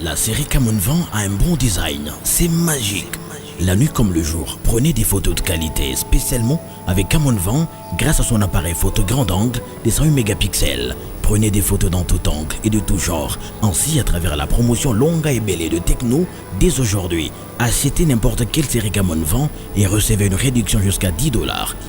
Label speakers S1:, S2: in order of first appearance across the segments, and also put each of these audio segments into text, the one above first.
S1: La série Camon Vent a un bon design, c'est magique. La nuit comme le jour, prenez des photos de qualité, spécialement avec Camon Vent grâce à son appareil photo grand angle des 108 mégapixels. Prenez des photos dans tout angle et de tout genre, ainsi à travers la promotion longue et belle de Techno dès aujourd'hui. Achetez n'importe quelle série Camon Vent et recevez une réduction jusqu'à 10 $.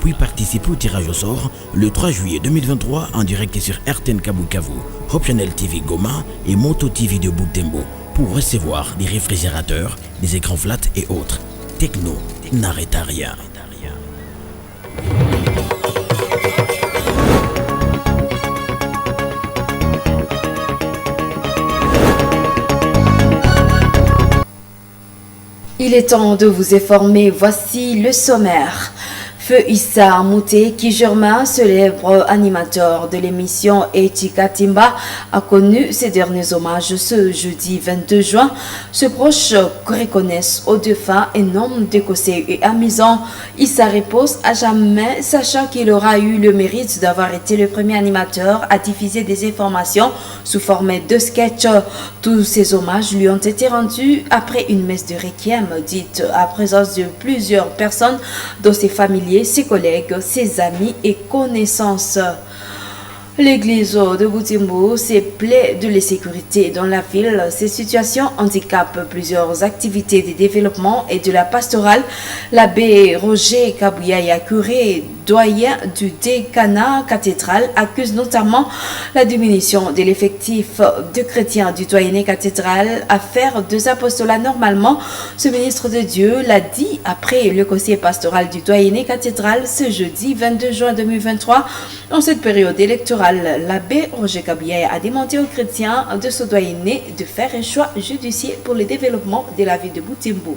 S1: Puis participez au tirage au sort le 3 juillet 2023 en direct sur RTN Kabukavu, Hope Channel TV Goma et Moto TV de Butembo pour recevoir des réfrigérateurs, des écrans flat et autres. Techno n'arrête à rien.
S2: Il est temps de vous informer, voici le sommaire. Feu Issa Mouté, qui Germain, célèbre animateur de l'émission Etika Timba, a connu ses derniers hommages ce jeudi 22 juin. Ses proches reconnaissent au défunt un homme décossé et amusant. Issa repose à jamais, sachant qu'il aura eu le mérite d'avoir été le premier animateur à diffuser des informations sous forme de sketch. Tous ces hommages lui ont été rendus après une messe de requiem dite à présence de plusieurs personnes, dont ses familiers, ses collègues, ses amis et connaissances. L'église de Butembo s'est plaint de l'insécurité dans la ville. Ces situations handicapent plusieurs activités de développement et de la pastorale. L'abbé Roger Kabouyaya, curé doyen du décanat cathédral, accuse notamment la diminution de l'effectif de chrétiens du doyenné cathédral à faire deux apostolats normalement. Ce ministre de Dieu l'a dit après le conseil pastoral du doyenné cathédral ce jeudi 22 juin 2023. En cette période électorale, l'abbé Roger Kabouyaya a demandé aux chrétiens de ce doyenné de faire un choix judiciaire pour le développement de la ville de Butembo.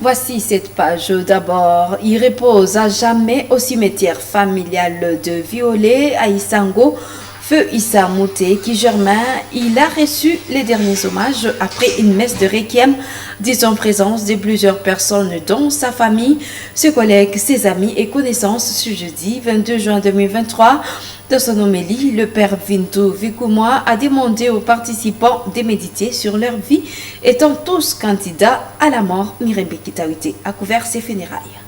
S2: Voici cette page d'abord. Il repose à jamais au cimetière familial de Violet à Isango. Feu Issa Mouté, qui Germain, il a reçu les derniers hommages après une messe de requiem, en présence de plusieurs personnes dont sa famille, ses collègues, ses amis et connaissances ce jeudi 22 juin 2023. Dans son homélie, le père Vinto Vikumoa a demandé aux participants de méditer sur leur vie, étant tous candidats à la mort. Mirembe Kitawite a couvert ses funérailles.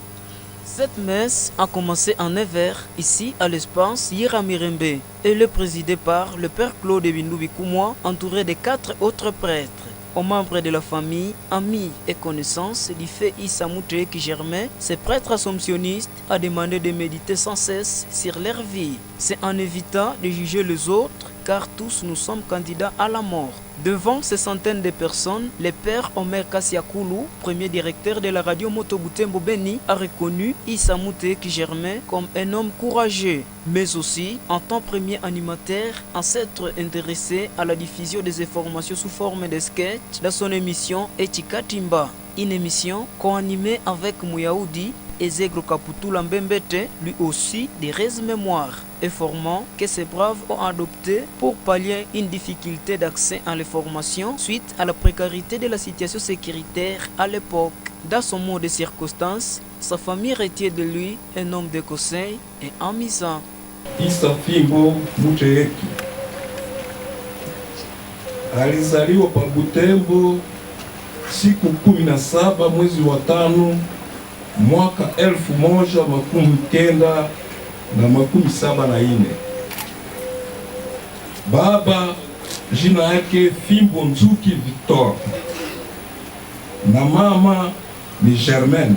S3: Cette messe a commencé en 9h ici à l'espace Yira Mirembe. Elle est présidée par le père Claude Bindu Vikumoa, entouré de 4 autres prêtres. Aux membres de la famille, amis et connaissances du fait Issa Mouté qui Germain, ce prêtre assomptionniste a demandé de méditer sans cesse sur leur vie. C'est en évitant de juger les autres, car tous nous sommes candidats à la mort. Devant ces centaines de personnes, le père Omer Kassiakoulou, premier directeur de la radio Moto Butembo Beni, a reconnu Issa Mouté qui Germain comme un homme courageux, mais aussi en tant que premier animateur, en s'être intéressé à la diffusion des informations sous forme de sketch dans son émission Etika Timba, une émission co-animée avec Mouyaoudi et Zegro Kaputula Mbembete, lui aussi des rêves mémoire, informant que ces braves ont adopté pour pallier une difficulté d'accès à l'information suite à la précarité de la situation sécuritaire à l'époque. Dans son mot de circonstance, sa famille retient de lui un homme de conseil et amusant.
S4: Issa Fimbo Mouté alizaliwa pa Butembo siku 17 mwezi wa 5 mwaka 1974. Baba jina yake Fimbo Nzuki Victor na mama ni Germaine.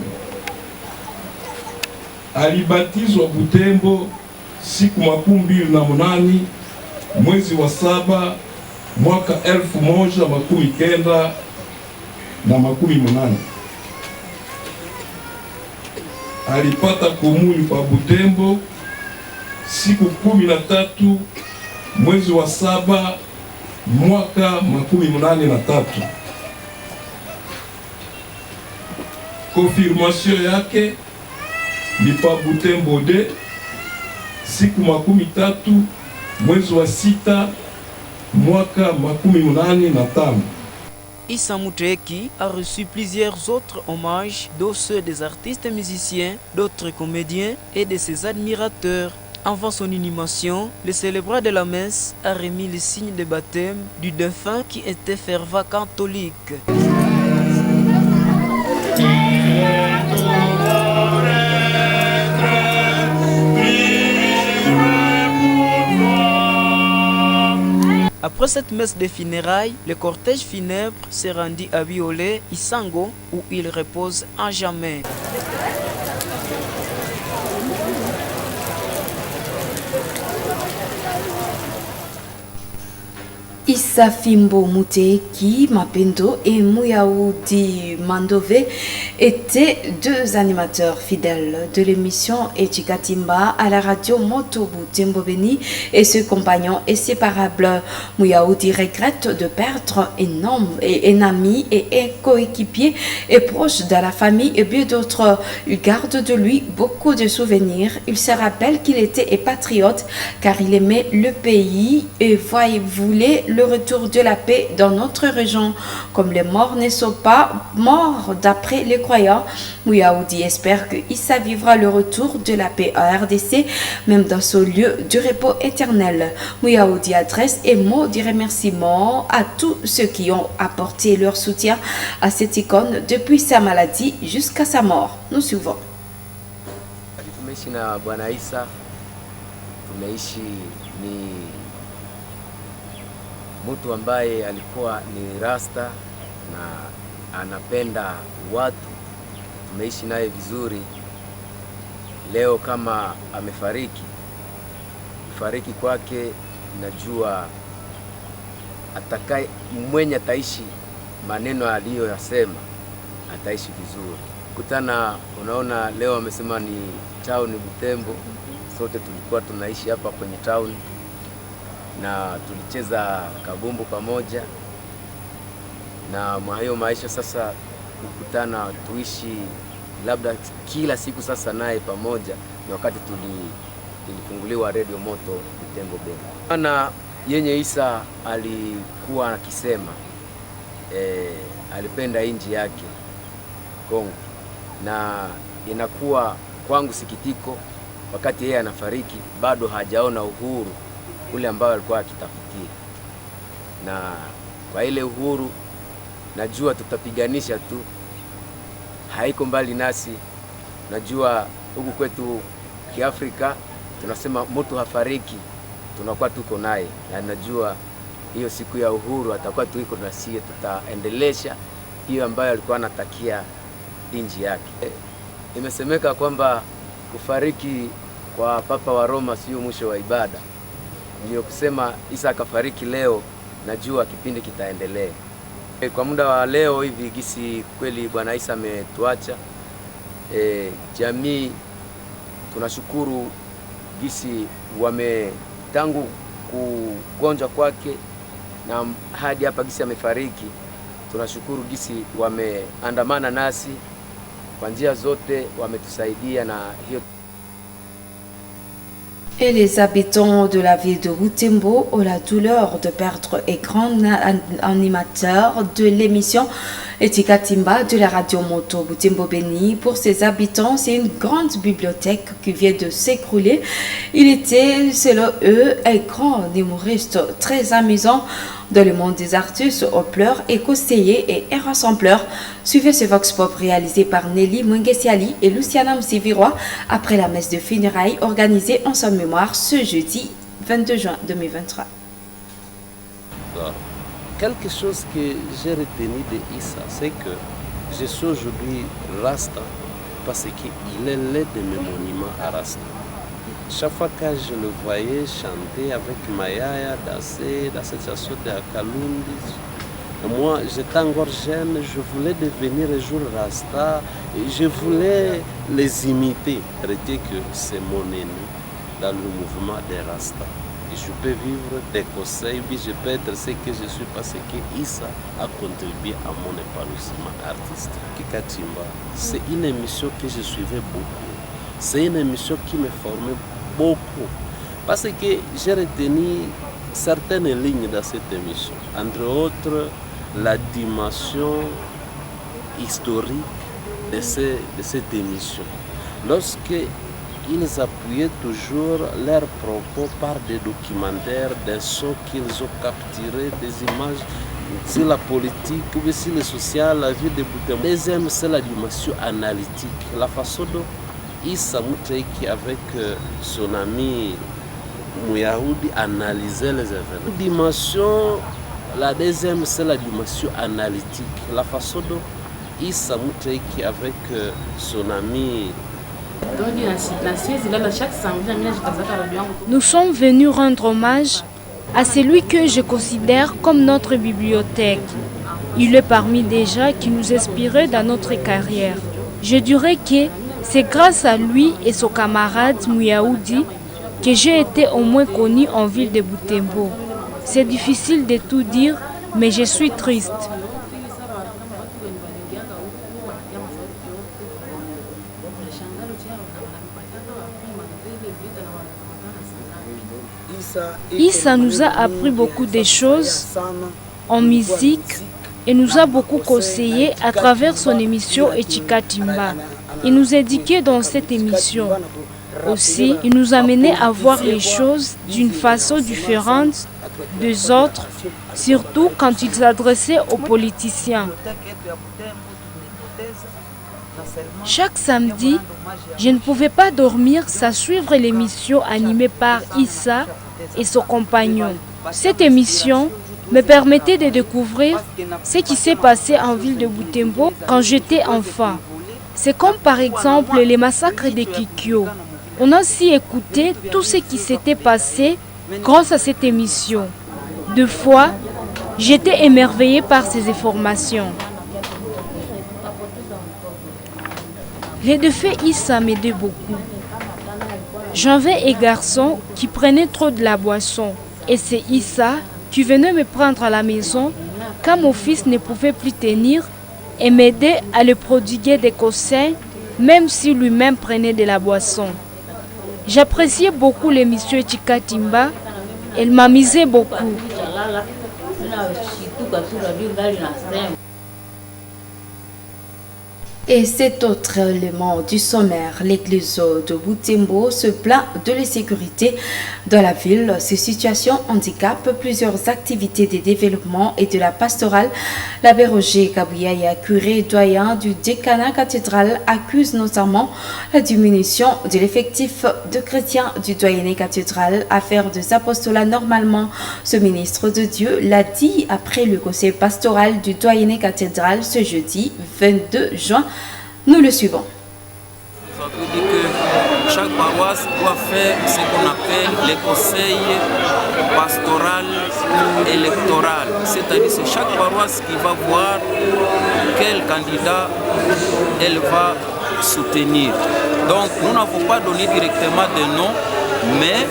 S4: Alibatizwa Butembo siku 28 mwezi wa 7 mwaka 1980. Alipata komuni pa Butembo siku 13 mwezi wa 7 mwaka 1983. Confirmation yake ni pa Butembo de siku 13 mwezi wa 6 mwaka 1985.
S3: Issa Mouté a reçu plusieurs autres hommages, dont ceux des artistes musiciens, d'autres comédiens et de ses admirateurs. Avant son inhumation, le célébrant de la messe a remis le signe de baptême du défunt qui était fervent catholique. Après cette messe de funérailles, le cortège funèbre s'est rendu à Biolé, Isango, où il repose à jamais.
S2: Issa Fimbo Muteki Mapendo et Muyaoudi Mandove étaient deux animateurs fidèles de l'émission Etikatimba à la radio Moto Butembo Beni et ses compagnons inséparables. Muyaoudi regrette de perdre un ami et un coéquipier et proche de la famille et bien d'autres. Il garde de lui beaucoup de souvenirs. Il se rappelle qu'il était un patriote car il aimait le pays et voulait le retour de la paix dans notre région. Comme les morts ne sont pas morts d'après les croyants, Muyaoudi espère que Issa vivra le retour de la paix à RDC, même dans ce lieu de repos éternel. Muyaoudi adresse un mot de remerciement à tous ceux qui ont apporté leur soutien à cette icône depuis sa maladie jusqu'à sa mort. Nous suivons.
S5: Tumeishi na Bwana Issa, tumeishi ni mtu ambaye alikuwa ni rasta na anapenda watu. Tumeishi naye vizuri. Leo kama amefariki, kufariki kwake najua mwenye ataishi maneno aliyoyasema ataishi vizuri. Kutana, unaona leo amesema ni town Butembo. Sote tulikuwa tunaishi hapa kwenye town na tulicheza kabumbu pamoja, na hayo maisha sasa kukutana tuishi labda kila siku sasa naye pamoja ni wakati tulifunguliwa Radio Moto Butembo Beni. Ana yenye Issa alikuwa akisema alipenda inji yake Kongo, na inakuwa kwangu sikitiko wakati yeye anafariki bado hajaona uhuru ule ambao alikuwa akitafutia. Na kwa ile uhuru najua tutapiganisha tu, haiko mbali nasi. Najua huku kwetu Kiafrika tunasema mtu hafariki, tunakuwa tuko naye, na najua hiyo siku ya uhuru atakuwa tuiko na sisi, tutaendelesha hiyo ambayo alikuwa anatakia inji yake. Imesemeka kwamba kufariki kwa Papa wa Roma sio mwisho wa ibada. Ndio kusema Issa akafariki leo, najua kipindi kitaendelea. Kwa muda wa leo hivi gisi kweli Bwana Issa ametuacha. Jamii tunashukuru gisi tangu kugonjwa kwake na hadi hapa gisi amefariki. Tunashukuru gisi wameandamana nasi kwa njia zote, wametusaidia na hiyo.
S2: Et les habitants de la ville de Butembo ont la douleur de perdre un grand animateur de l'émission Etikatimba de la radio Moto Butembo Beni. Pour ses habitants, c'est une grande bibliothèque qui vient de s'écrouler. Il était, selon eux, un grand humoriste très amusant dans le monde des artistes, au pleurs et conseiller et un rassembleur. Suivez ce Vox Pop réalisé par Nelly Mwengesiali et Luciana Msiviroa après la messe de funérailles organisée en sa mémoire ce jeudi 22 juin 2023.
S6: Quelque chose que j'ai retenu de Issa, c'est que je suis aujourd'hui Rasta parce qu'il est l'un de mes monuments à Rasta. Chaque fois que je le voyais chanter avec Mayaya, danser dans cette chanson de Akalundi, moi j'étais encore jeune, je voulais devenir un jour Rasta et je voulais les imiter. Arrêtez que c'est mon ennemi dans le mouvement des Rasta. Et je peux vivre des conseils, puis je peux être ce que je suis parce que Issa a contribué à mon épanouissement artistique. Etikatimba, c'est une émission que je suivais beaucoup. C'est une émission qui me formait beaucoup. Parce que j'ai retenu certaines lignes dans cette émission. Entre autres, la dimension historique de cette émission. Lorsque ils appuyaient toujours leurs propos par des documentaires, des sons qu'ils ont capturés, des images sur la politique ou sur le social, la vie de Butembo. Deuxième, c'est la dimension analytique, la façon dont Issa Mouteiki avec son ami Mouyaoudi analysait les événements. La deuxième, c'est la dimension analytique, la façon dont Issa Mouteiki avec son ami.
S7: Nous sommes venus rendre hommage à celui que je considère comme notre bibliothèque. Il est parmi des gens qui nous inspiraient dans notre carrière. Je dirais que c'est grâce à lui et son camarade Mouyaoudi que j'ai été au moins connu en ville de Butembo. C'est difficile de tout dire, mais je suis triste. Issa nous a appris beaucoup de choses en musique et nous a beaucoup conseillé à travers son émission Echika Timba. Il nous éduquait dans cette émission. Aussi, il nous amenait à voir les choses d'une façon différente des autres, surtout quand il s'adressait aux politiciens. Chaque samedi, je ne pouvais pas dormir sans suivre l'émission animée par Issa et son compagnon. Cette émission me permettait de découvrir ce qui s'est passé en ville de Butembo quand j'étais enfant. C'est comme par exemple les massacres de Kikyo. On a aussi écouté tout ce qui s'était passé grâce à cette émission. Deux fois, j'étais émerveillée par ces informations. Les deux faits Issa m'aidaient beaucoup. J'avais un garçon qui prenait trop de la boisson. Et c'est Issa qui venait me prendre à la maison quand mon fils ne pouvait plus tenir et m'aidait à le prodiguer des conseils, même si lui-même prenait de la boisson. J'appréciais beaucoup l'émission Echika Timba. Elle m'amusait beaucoup.
S2: Et cet autre élément du sommaire, l'église de Butembo se plaint de l'insécurité dans la ville. Ces situations handicapent plusieurs activités de développement et de la pastorale. L'abbé Roger Kabouyaya, curé doyen du décanat cathédral, accuse notamment la diminution de l'effectif de chrétiens du doyenné cathédral à faire des apostolats normalement. Ce ministre de Dieu l'a dit après le conseil pastoral du doyenné cathédral ce jeudi 22 juin. Nous le suivons.
S8: Ça veut dire que chaque paroisse doit faire ce qu'on appelle les conseils pastoral électoral. C'est-à-dire c'est chaque paroisse qui va voir quel candidat elle va soutenir. Donc nous n'avons pas donné directement de nom, mais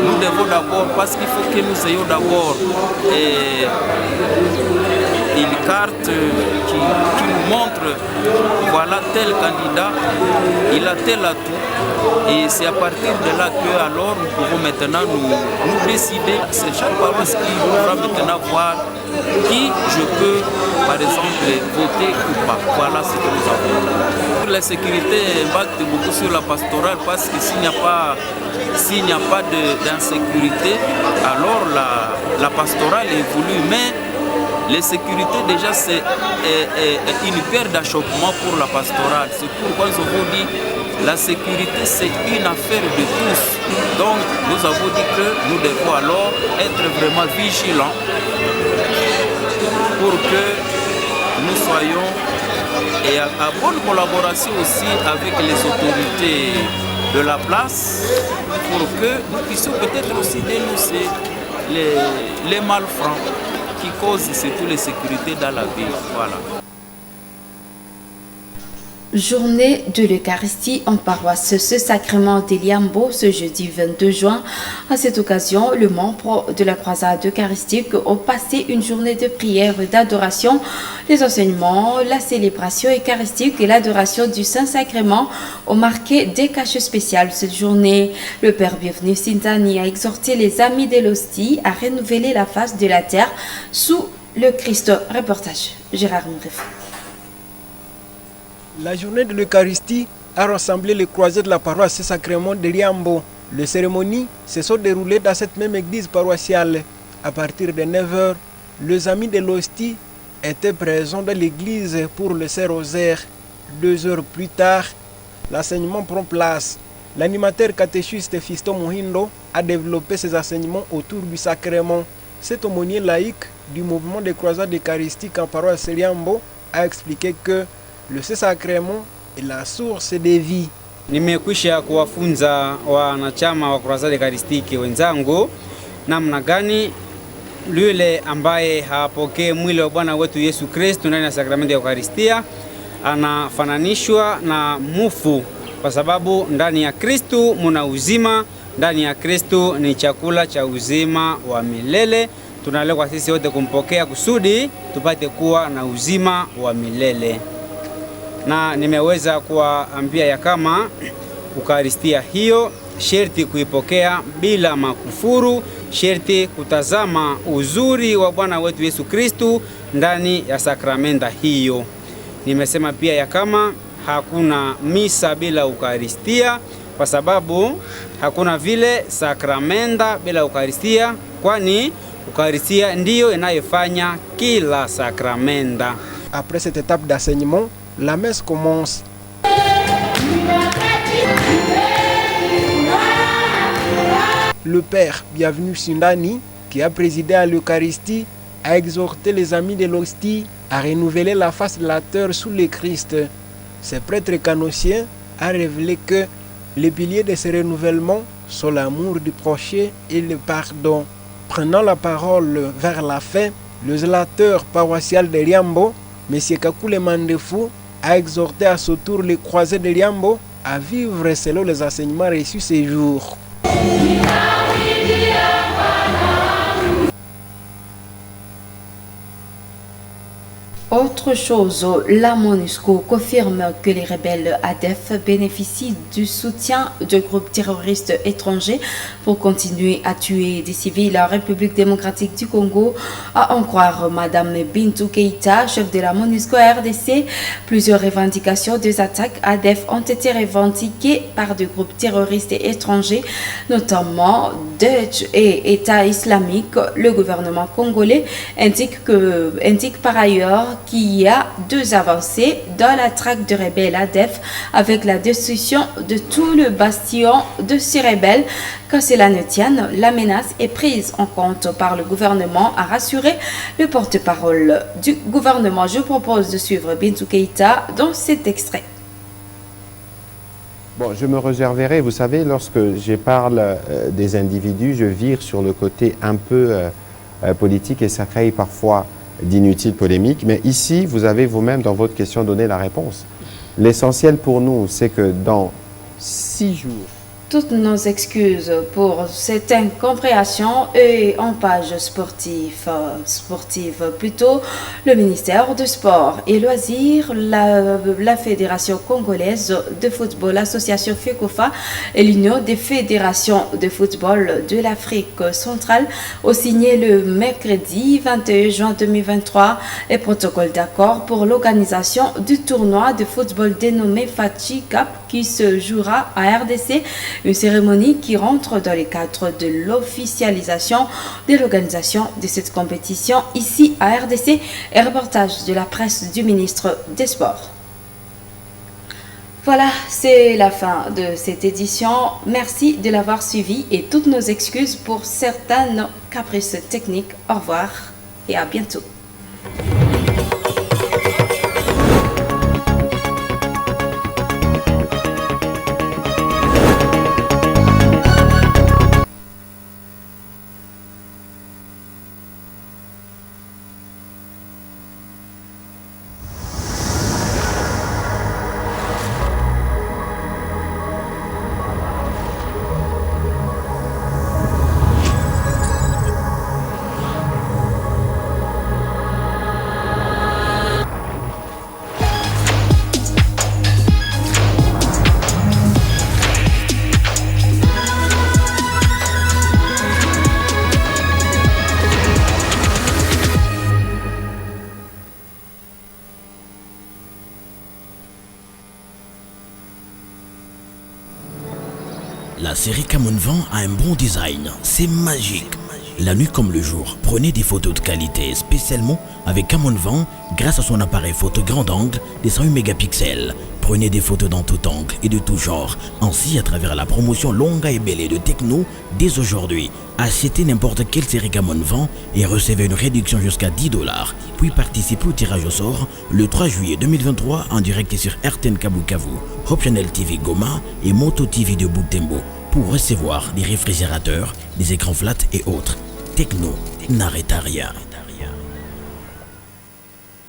S8: nous devons d'abord, parce qu'il faut que nous ayons d'abord une carte qui nous montre, voilà tel candidat, il a tel atout, et c'est à partir de là que alors nous pouvons maintenant nous décider. C'est chaque paroisse qui devra maintenant voir qui je peux par exemple voter ou pas. Voilà ce que nous avons. La sécurité impacte beaucoup sur la pastorale parce que s'il n'y a pas d'insécurité, alors la pastorale évolue. Mais la sécurité déjà c'est une paire d'achoppement pour la pastorale. C'est pourquoi nous avons dit la sécurité c'est une affaire de tous. Donc nous avons dit que nous devons alors être vraiment vigilants pour que nous soyons et à bonne collaboration aussi avec les autorités de la place pour que nous puissions peut-être aussi dénoncer les malfrats qui causent surtout l'insécurité dans la ville. Voilà.
S2: Journée de l'Eucharistie en paroisse ce sacrement d'Eliambo ce jeudi 22 juin. À cette occasion, les membres de la croisade eucharistique ont passé une journée de prière et d'adoration. Les enseignements, la célébration eucharistique et l'adoration du Saint-Sacrement ont marqué des cachets spéciaux cette journée. Le Père Bienvenu Sintani a exhorté les amis de l'hostie à renouveler la face de la terre sous le Christ. Reportage Gérard Mouref.
S9: La journée de l'Eucharistie a rassemblé les croisés de la paroisse Saint-Sacrement de Riambo. Les cérémonies se sont déroulées dans cette même église paroissiale. À partir de 9h, les amis de l'hostie étaient présents dans l'église pour le Saint-Rosaire. 2 heures plus tard, l'enseignement prend place. L'animateur catéchiste Fisto Mohindo a développé ses enseignements autour du sacrement. Cet aumônier laïque du mouvement des croisades eucharistiques en paroisse Riambo a expliqué que le Saint-Sacrement est la source de vie.
S10: Nimekwisha kuwafunza wanachama wa Croisade Eucharistique wenzangu namna gani yule ambaye hapokee mwili wa Bwana wetu Yesu Kristo ndani ya sakramenti ya Eucharistia anafananishwa na mufu, kwa sababu ndani ya Kristo muna uzima, ndani ya Kristo ni chakula cha uzima wa milele. Tunalekwa sisi wote kumpokea kusudi tupate kuwa na uzima wa milele. Na nimeweza kuwaambia ya kama Eucharistia hiyo sherti kuipokea bila makufuru, sherti kutazama uzuri wa Bwana wetu Yesu Kristo ndani ya sakramenta hiyo. Nimesema pia ya kama hakuna misa bila Eucharistia, kwa sababu hakuna vile sakramenta bila Eucharistia, kwani Eucharistia ndiyo inayofanya kila sakramenta.
S9: Après cette étape d'enseignement, la messe commence. Le père Bienvenu Sindani, qui a présidé à l'Eucharistie, a exhorté les amis de l'hostie à renouveler la face de la terre sous le Christ. Ce prêtre canossien a révélé que les piliers de ce renouvellement sont l'amour du prochain et le pardon. Prenant la parole vers la fin, le zélateur paroissial de Riambo, M. Kakule Mandefou, a exhorté à son tour les croisés de Riambo à vivre selon les enseignements reçus ces jours.
S2: Autre chose, la MONUSCO confirme que les rebelles ADF bénéficient du soutien de groupes terroristes étrangers pour continuer à tuer des civils en République démocratique du Congo. À en croire Madame Bintou Keïta, chef de la MONUSCO RDC, plusieurs revendications des attaques ADF ont été revendiquées par des groupes terroristes étrangers, notamment Daesh et État islamique. Le gouvernement congolais indique par ailleurs qu'il y a 2 avancées dans la traque de rebelles ADF avec la destruction de tout le bastion de ces rebelles. Quand cela ne tienne, la menace est prise en compte par le gouvernement, a rassuré le porte-parole du gouvernement. Je propose de suivre Bintou Keïta dans cet extrait.
S11: Bon, je me réserverai, vous savez, lorsque je parle des individus, je vire sur le côté un peu politique et ça crée parfois d'inutiles polémiques, mais ici, vous avez vous-même dans votre question donné la réponse. L'essentiel pour nous, c'est que dans 6 jours,
S2: toutes nos excuses pour cette incompréhension et en page sportive plutôt le ministère du Sport et Loisirs, la Fédération congolaise de football, l'association FECOFA et l'Union des fédérations de football de l'Afrique centrale ont signé le mercredi 21 juin 2023 les protocoles d'accord pour l'organisation du tournoi de football dénommé Fatih Cup qui se jouera à RDC. Une cérémonie qui rentre dans le cadre de l'officialisation de l'organisation de cette compétition ici à RDC. Et reportage de la presse du ministre des Sports. Voilà, c'est la fin de cette édition. Merci de l'avoir suivi et toutes nos excuses pour certaines caprices techniques. Au revoir et à bientôt.
S1: série Camon Van a un bon design, c'est magique. La nuit comme le jour, prenez des photos de qualité spécialement avec Camon Van grâce à son appareil photo grand angle des 108 mégapixels. Prenez des photos dans tout angle et de tout genre, ainsi à travers la promotion longue et belle de Techno dès aujourd'hui. Achetez n'importe quelle série Camon Van et recevez une réduction jusqu'à $10. Puis participez au tirage au sort le 3 juillet 2023 en direct sur RTN Kabukavu, Hope Channel TV Goma et Moto TV de Butembo pour recevoir des réfrigérateurs, des écrans flat et autres. Techno n'arrête à rien.